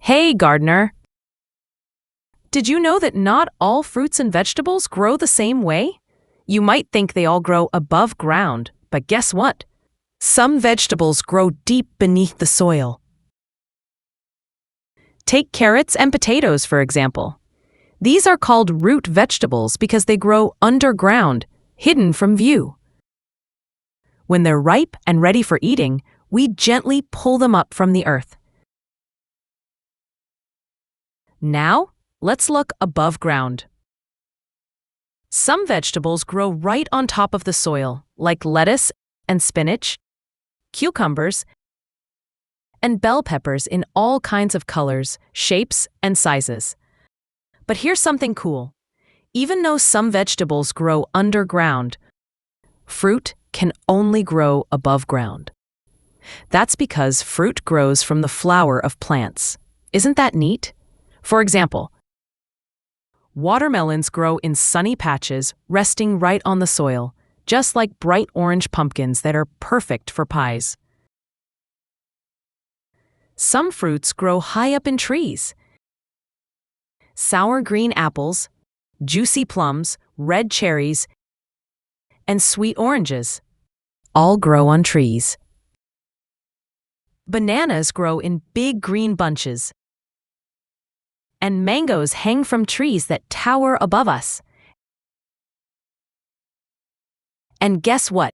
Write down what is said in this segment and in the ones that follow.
Hey, gardener. Did you know that not all fruits and vegetables grow the same way? You might think they all grow above ground, but guess what? Some vegetables grow deep beneath the soil. Take carrots and potatoes, for example. These are called root vegetables because they grow underground, hidden from view. When they're ripe and ready for eating, we gently pull them up from the earth. Now, let's look above ground. Some vegetables grow right on top of the soil, like lettuce and spinach, cucumbers, and bell peppers in all kinds of colors, shapes, and sizes. But here's something cool. Even though some vegetables grow underground, fruit can only grow above ground. That's because fruit grows from the flower of plants. Isn't that neat? For example, watermelons grow in sunny patches, resting right on the soil, just like bright orange pumpkins that are perfect for pies. Some fruits grow high up in trees. Sour green apples, juicy plums, red cherries, and sweet oranges all grow on trees. Bananas grow in big green bunches, and mangoes hang from trees that tower above us. And guess what?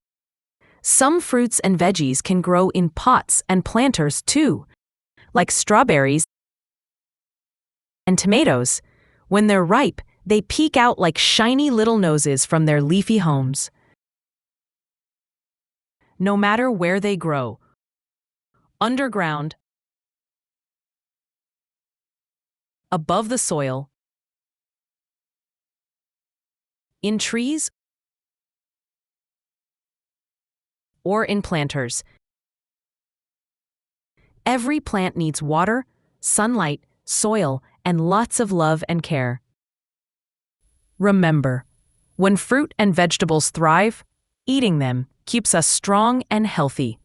Some fruits and veggies can grow in pots and planters too, like strawberries and tomatoes. When they're ripe, they peek out like shiny little noses from their leafy homes. No matter where they grow, underground, above the soil, in trees, or in planters, every plant needs water, sunlight, soil, and lots of love and care. Remember, when fruit and vegetables thrive, eating them keeps us strong and healthy.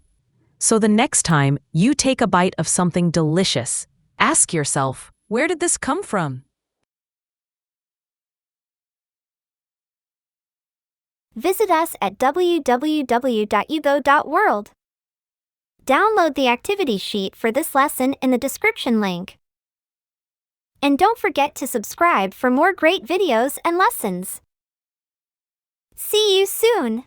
So the next time you take a bite of something delicious, ask yourself, where did this come from? Visit us at www.ugo.world. Download the activity sheet for this lesson in the description link. And don't forget to subscribe for more great videos and lessons. See you soon!